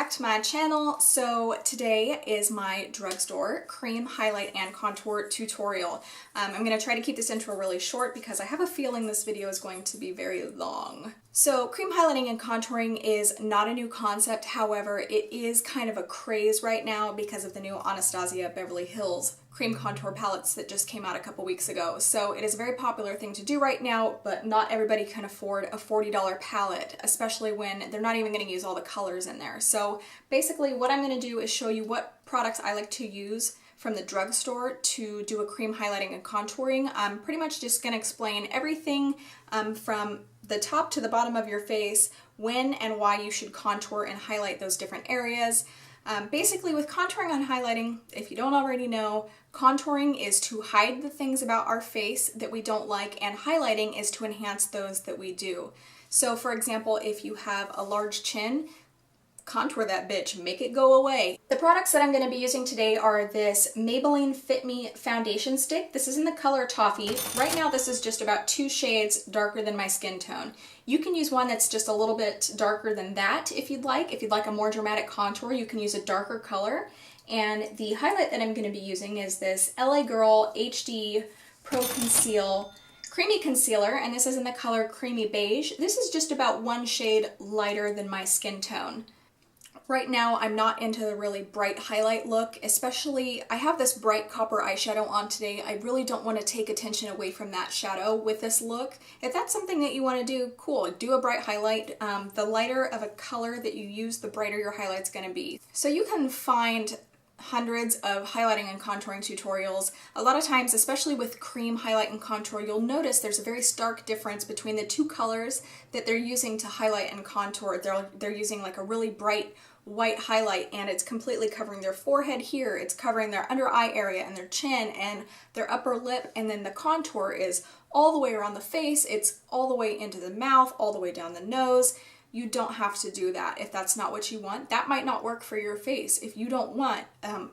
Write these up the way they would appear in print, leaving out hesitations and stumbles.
back to my channel. So today is my Drugstore cream highlight and contour tutorial. I'm going to try to keep this intro really short because I have a feeling this video is going to be very long. So cream highlighting and contouring is not a new concept, however it is kind of a craze right now because of the new Anastasia Beverly Hills cream contour palettes that just came out a couple weeks ago. So it is a very popular thing to do right now, but not everybody can afford a $40 palette, especially when they're not even going to use all the colors in there. So basically what I'm going to do is show you what products I like to use from the drugstore to do a cream highlighting and contouring. I'm pretty much just going to explain everything from the top to the bottom of your face, when and why you should contour and highlight those different areas. Basically with contouring and highlighting, if you don't already know, contouring is to hide the things about our face that we don't like, and highlighting is to enhance those that we do. So for example, if you have a large chin, contour that bitch, make it go away. The products that I'm going to be using today are this Maybelline Fit Me foundation stick. This is in the color Toffee. Right now this is just about 2 shades darker than my skin tone. You can use one that's just a little bit darker than that if you'd like. If you'd like a more dramatic contour, you can use a darker color. And the highlight that I'm going to be using is this LA Girl HD Pro Conceal Creamy Concealer, and this is in the color Creamy Beige. This is just about 1 shade lighter than my skin tone. Right now, I'm not into the really bright highlight look, especially I have this bright copper eyeshadow on today. I really don't want to take attention away from that shadow with this look. If that's something that you want to do, cool, do a bright highlight. The lighter of a color that you use, the brighter your highlight's going to be. So you can find hundreds of highlighting and contouring tutorials. A lot of times, especially with cream highlight and contour, you'll notice there's a very stark difference between the 2 colors that they're using to highlight and contour. They're using like a really bright white highlight and it's completely covering their forehead here, it's covering their under eye area and their chin and their upper lip, and then the contour is all the way around the face, it's all the way into the mouth, all the way down the nose. You don't have to do that if that's not what you want. That might not work for your face. If you don't want,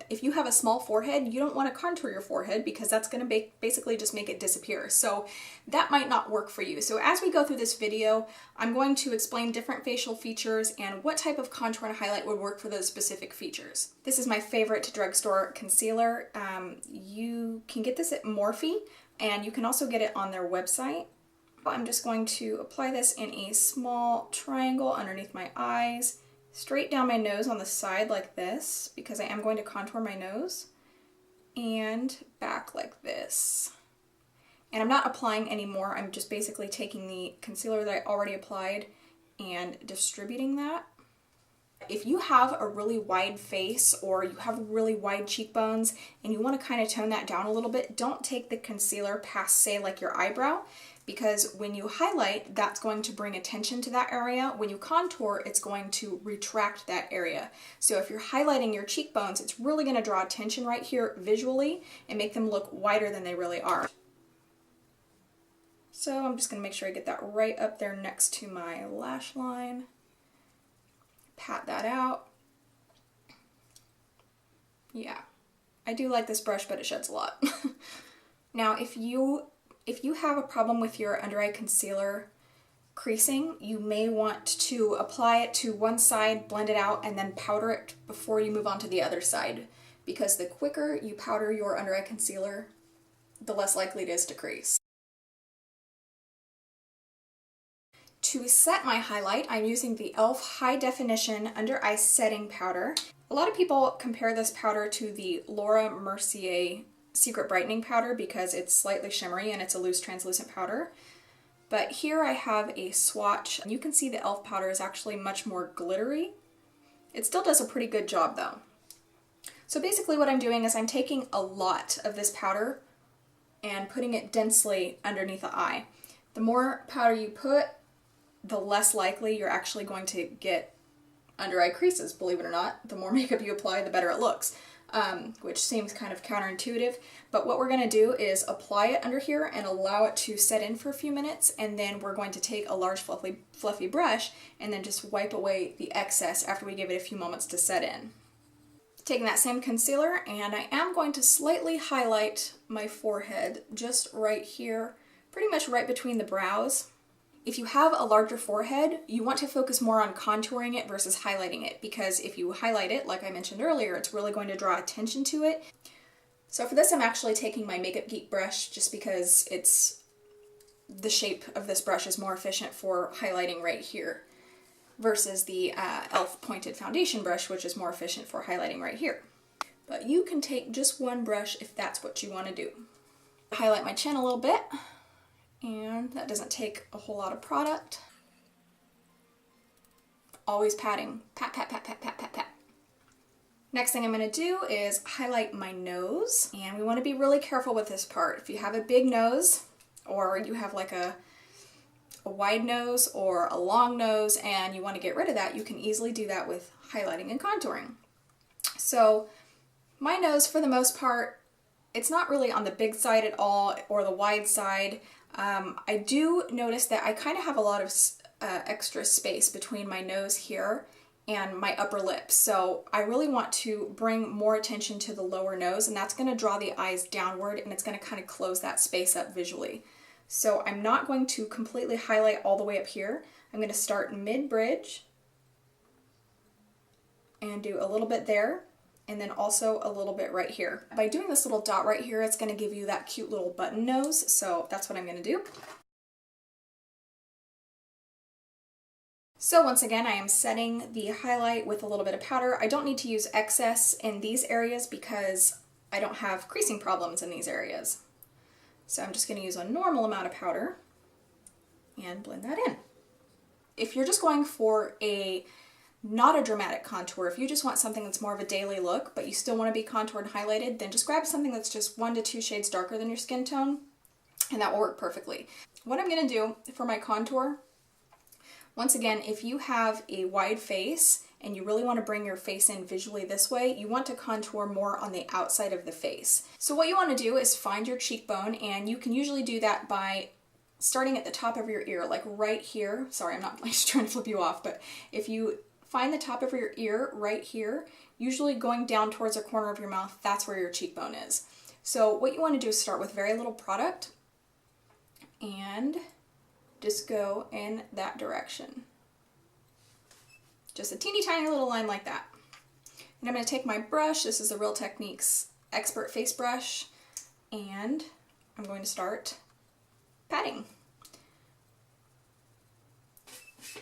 if you have a small forehead, you don't want to contour your forehead because that's going to basically just make it disappear. So that might not work for you. So as we go through this video, I'm going to explain different facial features and what type of contour and highlight would work for those specific features. This is my favorite drugstore concealer. You can get this at Morphe, and you can also get it on their website. I'm just going to apply this in a small triangle underneath my eyes, straight down my nose on the side like this, because I am going to contour my nose, and back like this. And I'm not applying any more, I'm just basically taking the concealer that I already applied and distributing that. If you have a really wide face or you have really wide cheekbones and you want to kind of tone that down a little bit, don't take the concealer past, say, like your eyebrow, because when you highlight, that's going to bring attention to that area. When you contour, it's going to retract that area. So if you're highlighting your cheekbones, it's really going to draw attention right here visually and make them look wider than they really are. So I'm just going to make sure I get that right up there next to my lash line. Pat that out. Yeah, I do like this brush, but it sheds a lot. Now, if you have a problem with your under eye concealer creasing, you may want to apply it to one side, blend it out, and then powder it before you move on to the other side. Because the quicker you powder your under eye concealer, the less likely it is to crease. To set my highlight, I'm using the e.l.f. High Definition Under Eye Setting Powder. A lot of people compare this powder to the Laura Mercier Secret Brightening Powder because it's slightly shimmery and it's a loose translucent powder. But here I have a swatch. You can see the e.l.f. powder is actually much more glittery. It still does a pretty good job though. So basically what I'm doing is I'm taking a lot of this powder and putting it densely underneath the eye. The more powder you put, the less likely you're actually going to get under eye creases, believe it or not. The more makeup you apply, the better it looks, which seems kind of counterintuitive. But what we're going to do is apply it under here and allow it to set in for a few minutes, and then we're going to take a large fluffy brush and then just wipe away the excess after we give it a few moments to set in. Taking that same concealer, and I am going to slightly highlight my forehead just right here, pretty much right between the brows. If you have a larger forehead, you want to focus more on contouring it versus highlighting it, because if you highlight it, like I mentioned earlier, it's really going to draw attention to it. So for this, I'm actually taking my Makeup Geek brush just because the shape of this brush is more efficient for highlighting right here versus the e.l.f. pointed foundation brush, which is more efficient for highlighting right here. But you can take just one brush if that's what you want to do. Highlight my chin a little bit. And that doesn't take a whole lot of product. Always patting. Pat, pat, pat, pat, pat, pat, pat. Next thing I'm going to do is highlight my nose. And we want to be really careful with this part. If you have a big nose, or you have like a wide nose or a long nose and you want to get rid of that, you can easily do that with highlighting and contouring. So my nose, for the most part, it's not really on the big side at all or the wide side. I do notice that I kind of have a lot of extra space between my nose here and my upper lip. So I really want to bring more attention to the lower nose, and that's going to draw the eyes downward, and it's going to kind of close that space up visually. So I'm not going to completely highlight all the way up here. I'm going to start mid-bridge and do a little bit there, and then also a little bit right here. By doing this little dot right here, it's going to give you that cute little button nose, so that's what I'm going to do. So once again, I am setting the highlight with a little bit of powder. I don't need to use excess in these areas because I don't have creasing problems in these areas. So I'm just going to use a normal amount of powder and blend that in. If you're just going for not a dramatic contour, if you just want something that's more of a daily look, but you still want to be contoured and highlighted, then just grab something that's just 1 to 2 shades darker than your skin tone, and that will work perfectly. What I'm going to do for my contour, once again, if you have a wide face and you really want to bring your face in visually this way, you want to contour more on the outside of the face. So what you want to do is find your cheekbone, and you can usually do that by starting at the top of your ear, like right here. Sorry, I'm not just trying to flip you off, but if you find the top of your ear right here, usually going down towards the corner of your mouth, that's where your cheekbone is. So what you want to do is start with very little product and just go in that direction. Just a teeny tiny little line like that. And I'm going to take my brush, this is the Real Techniques Expert Face Brush, and I'm going to start patting.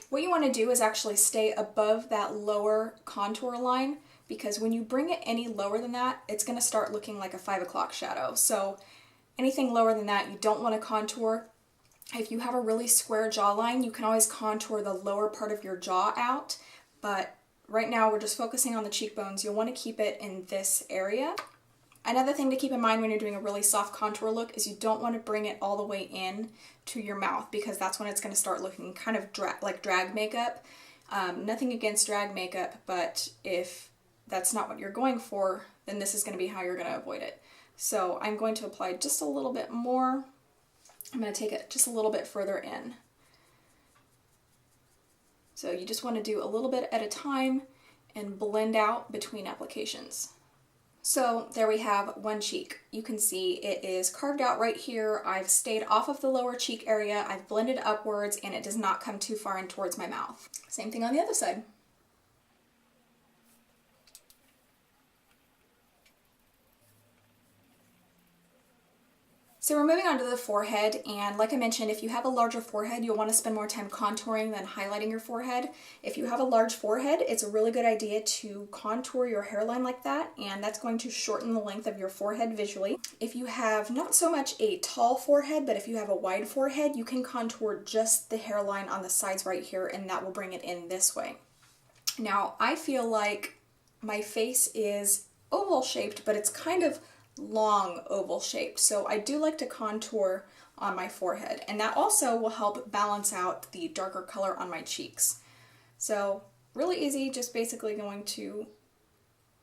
What you want to do is actually stay above that lower contour line, because when you bring it any lower than that, it's going to start looking like a 5 o'clock shadow. So anything lower than that, you don't want to contour. If you have a really square jawline, you can always contour the lower part of your jaw out, but right now we're just focusing on the cheekbones. You'll want to keep it in this area. Another thing to keep in mind when you're doing a really soft contour look is you don't want to bring it all the way in to your mouth, because that's when it's going to start looking kind of like drag makeup. Nothing against drag makeup, but if that's not what you're going for, then this is going to be how you're going to avoid it. So I'm going to apply just a little bit more. I'm going to take it just a little bit further in. So you just want to do a little bit at a time and blend out between applications. So there we have one cheek. You can see it is carved out right here. I've stayed off of the lower cheek area. I've blended upwards, and it does not come too far in towards my mouth. Same thing on the other side. So we're moving on to the forehead, and like I mentioned, if you have a larger forehead, you'll want to spend more time contouring than highlighting your forehead. If you have a large forehead, it's a really good idea to contour your hairline like that, and that's going to shorten the length of your forehead visually. If you have not so much a tall forehead, but if you have a wide forehead, you can contour just the hairline on the sides right here, and that will bring it in this way. Now, I feel like my face is oval shaped, but it's kind of long oval shaped, so I do like to contour on my forehead, and that also will help balance out the darker color on my cheeks. So really easy, just basically going to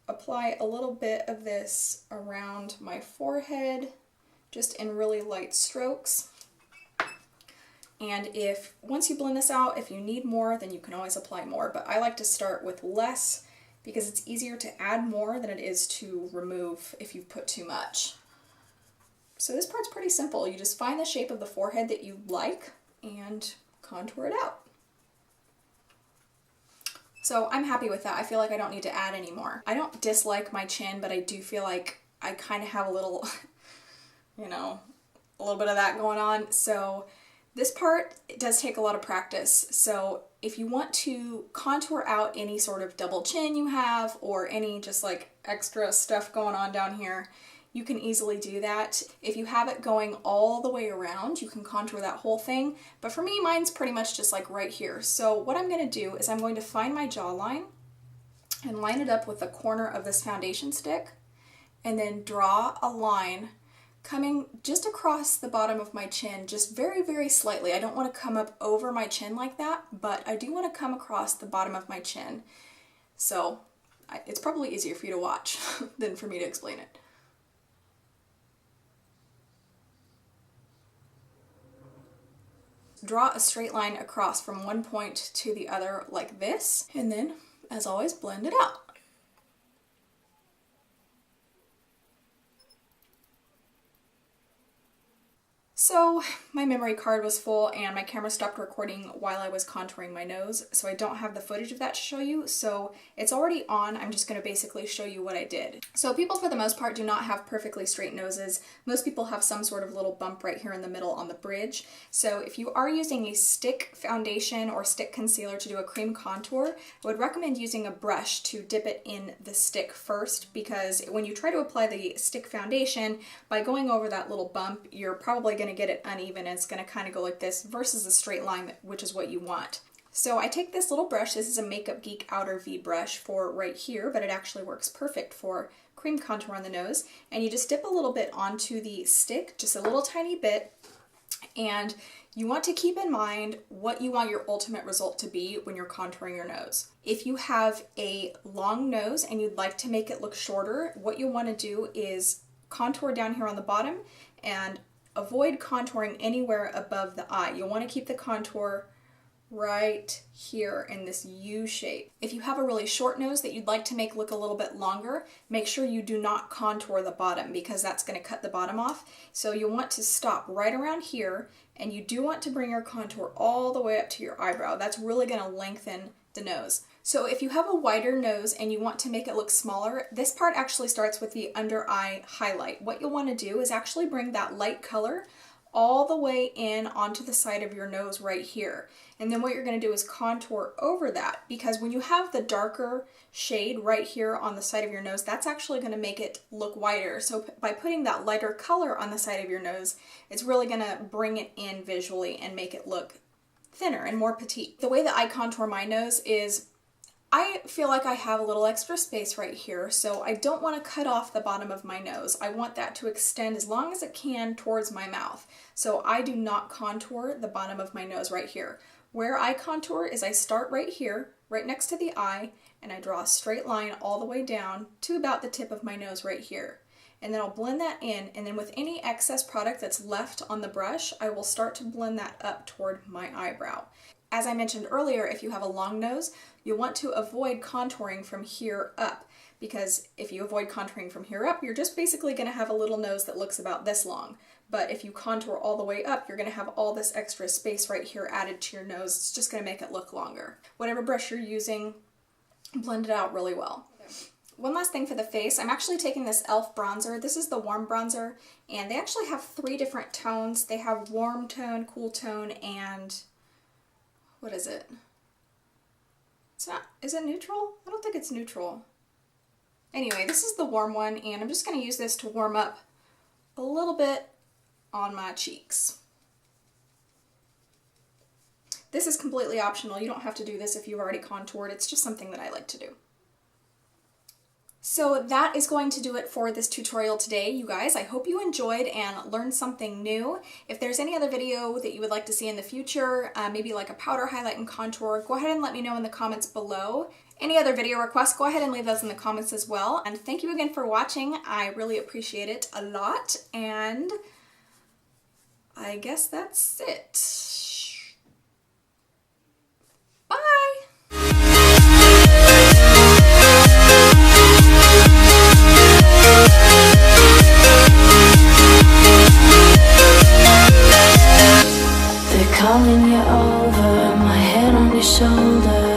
apply a little bit of this around my forehead, just in really light strokes. And if once you blend this out, if you need more, then you can always apply more, but I like to start with less because it's easier to add more than it is to remove if you've put too much. So this part's pretty simple. You just find the shape of the forehead that you like and contour it out. So I'm happy with that. I feel like I don't need to add any more. I don't dislike my chin, but I do feel like I kind of have a little, you know, a little bit of that going on. So this part, it does take a lot of practice. So if you want to contour out any sort of double chin you have, or any just like extra stuff going on down here, you can easily do that. If you have it going all the way around, you can contour that whole thing. But for me, mine's pretty much just like right here. So what I'm gonna do is I'm going to find my jawline and line it up with the corner of this foundation stick, and then draw a line coming just across the bottom of my chin, just very, very slightly. I don't want to come up over my chin like that, but I do want to come across the bottom of my chin. So it's probably easier for you to watch than for me to explain it. Draw a straight line across from one point to the other like this, and then, as always, blend it out. So my memory card was full and my camera stopped recording while I was contouring my nose, so I don't have the footage of that to show you, so it's already on. I'm just going to basically show you what I did. So people for the most part do not have perfectly straight noses. Most people have some sort of little bump right here in the middle on the bridge. So if you are using a stick foundation or stick concealer to do a cream contour, I would recommend using a brush to dip it in the stick first, because when you try to apply the stick foundation, by going over that little bump, you're probably going to get it uneven, and it's going to kind of go like this versus a straight line, which is what you want. So I take this little brush. This is a Makeup Geek Outer V brush for right here, but it actually works perfect for cream contour on the nose. And you just dip a little bit onto the stick, just a little tiny bit, and you want to keep in mind what you want your ultimate result to be when you're contouring your nose. If you have a long nose and you'd like to make it look shorter, what you want to do is contour down here on the bottom and avoid contouring anywhere above the eye. You'll want to keep the contour right here in this U shape. If you have a really short nose that you'd like to make look a little bit longer, make sure you do not contour the bottom, because that's going to cut the bottom off. So you want to stop right around here, and you do want to bring your contour all the way up to your eyebrow. That's really going to lengthen the nose. So if you have a wider nose and you want to make it look smaller, this part actually starts with the under eye highlight. What you'll want to do is actually bring that light color all the way in onto the side of your nose right here. And then what you're going to do is contour over that, because when you have the darker shade right here on the side of your nose, that's actually going to make it look wider. So by putting that lighter color on the side of your nose, it's really going to bring it in visually and make it look thinner and more petite. The way that I contour my nose is I feel like I have a little extra space right here, so I don't want to cut off the bottom of my nose. I want that to extend as long as it can towards my mouth. So I do not contour the bottom of my nose right here. Where I contour is I start right here, right next to the eye, and I draw a straight line all the way down to about the tip of my nose right here. And then I'll blend that in, and then with any excess product that's left on the brush, I will start to blend that up toward my eyebrow. As I mentioned earlier, if you have a long nose, you'll want to avoid contouring from here up, because if you avoid contouring from here up, you're just basically going to have a little nose that looks about this long. But if you contour all the way up, you're going to have all this extra space right here added to your nose. It's just going to make it look longer. Whatever brush you're using, blend it out really well. One last thing for the face, I'm actually taking this e.l.f. bronzer. This is the warm bronzer, and they actually have 3 different tones. They have warm tone, cool tone, and what is it? It's not, is it neutral? I don't think it's neutral. Anyway, this is the warm one, and I'm just going to use this to warm up a little bit on my cheeks. This is completely optional. You don't have to do this if you've already contoured. It's just something that I like to do. So that is going to do it for this tutorial today, you guys. I hope you enjoyed and learned something new. If there's any other video that you would like to see in the future, maybe like a powder highlight and contour, go ahead and let me know in the comments below. Any other video requests, go ahead and leave those in the comments as well. And thank you again for watching. I really appreciate it a lot, and I guess that's it. Bye! Calling you over. your shoulder.